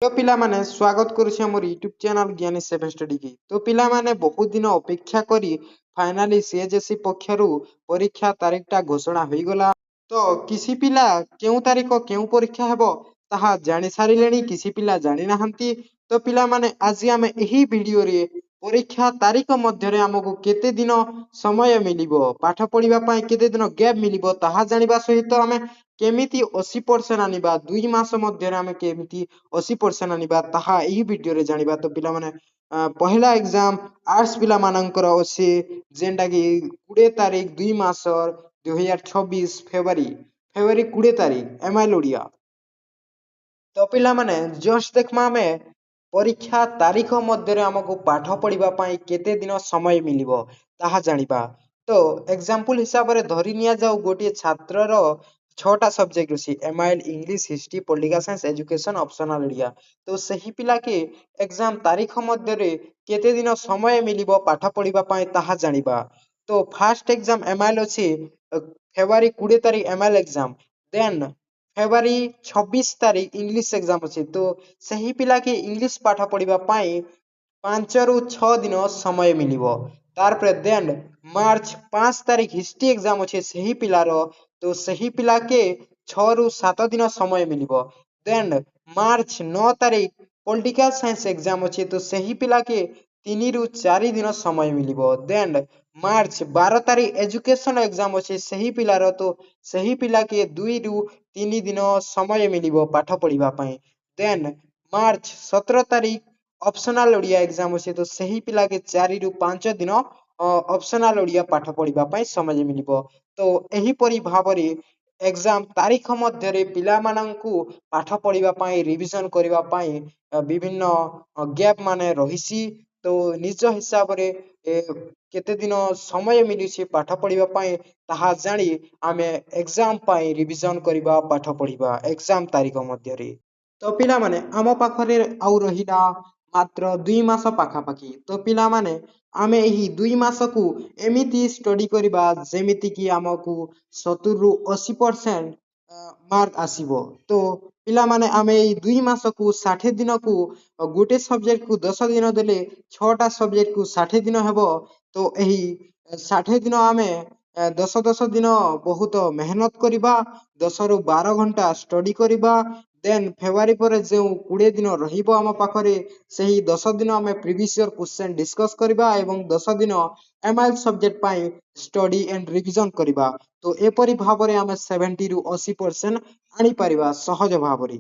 तो पिला माने स्वागत करुछि हमर यूट्यूब चैनल ज्ञानी 7 स्टडी की। तो पिला माने बहुत दिन अपेक्षा करी फाइनली सीएचएससी पक्षरु परीक्षा तारीखटा घोषणा होई गला। तो किसी पिला केउ तारीख केउ परीक्षा हेबो ताहा जानि सारिलेनी, किसी पिला जानि नाहंती। तो पिला माने आज आमे एही वीडियो रे परीक्षा तारीख मध्य रे हमकु केते दिन समय मिलिबो, पाठ पढिबा पई केते दिन गैप मिलिबो ताहा जानिबा सहित आमे केमिति 80% आनिबा 2 मास मध्य रे आमे केमिति 80% आनिबा ताहा एही वीडियो रे जानिबा। तो पिला माने पहला एग्जाम आर्ट्स पिला मानकर अछि जेंटा कि 20 तारीख 2 मास 2026 फेब्रुआरी 20 तारीख एमआईएल ओडिया। तो पिला माने जस्ट देखमा में परीक्षा तारीख मध्य रे हमकु पाठ पढिबा पई केते दिन समय मिलिबो ताहा जानिबा। तो एग्जांपल हिसाब रे धरि निया जाऊ गोटे छात्र रो 6टा सब्जेक्ट अछि MIL English history political science education optional area. तो सही पिला के एग्जाम तारीख मध्य रे केते दिन समय मिलिबो पाठ पढिबा पई ताहा जानिबा। तो फर्स्ट एग्जाम एमआईएल अछि फेब्रुआरी 20 तारीख एमआईएल एग्जाम, देन फेब्रुआरी 26 तारीख इंग्लिश एग्जाम अछि। तो सही पिला के इंग्लिश पाठ पढिबा पई 5 रु 6 दिन समय मिलिबो। तार पर देन मार्च 5 तारीख हिस्ट्री एग्जाम अछि सही पिलार। तो सही पिला के 6 रु 7 दिन समय मिलिबो। देन मार्च 9 तारीख पॉलिटिकल साइंस एग्जाम अछि। तो सही पिला के 3 रु 4 दिन समय मिलिबो। देन मार्च 12 तारीख एजुकेशन एग्जाम अछि सही पिलार। तो सही पिला के 2 रु 3 दिन समय मिलिबो पाठ पढिबा पई। देन मार्च 17 तारीख ऑप्शनल ओडिया एग्जाम अछि। तो सही पिला के 4 रु 5 दिन ऑप्शनल ओडिया पाठ पढिबा पई समय मिलिबो। तो एही परि भाबरे एग्जाम तारीख मध्य रे पिला मानंकु पाठ पढिबा पई रिविजन करिबा पई विभिन्न गैप माने रहिसी। तो निज हिसाब रे केते दिन समय मिलिछि पाठ पढिबा पई ताहा जानि आमे एग्जाम पई रिविजन करिबा पाठ पढिबा एग्जाम तारीख मध्य रे। तो पिला माने आम पाखरे आउ रहिला मात्र 2 मास पाखा पाखी। तो पिला माने आमे एही 2 मास को एमिति स्टडी करिबा जेमिति कि आमकु 70 रु 80% मार्क आसीबो। तो पिला माने आमे एही 2 मास को 60 दिन को गोटे सब्जेक्ट को 10 दिन देले 6टा सब्जेक्ट को 60 दिन हेबो। तो एही 60 दिन आमे 10 दिन बहुत मेहनत करिबा, 10 रु 12 घंटा स्टडी करिबा। देन फेब्रुआरी पर जे 20 दिन रहिबो आम पाखरे सही 10 दिन आमे प्रीवियस ईयर क्वेश्चन डिस्कस करिबा एवं 10 दिन एमआईएल सब्जेक्ट पई स्टडी एंड रिविजन करिबा। तो एपरि भाबरे आमे 70 रु 80% आनी परिबा सहज भाबरे।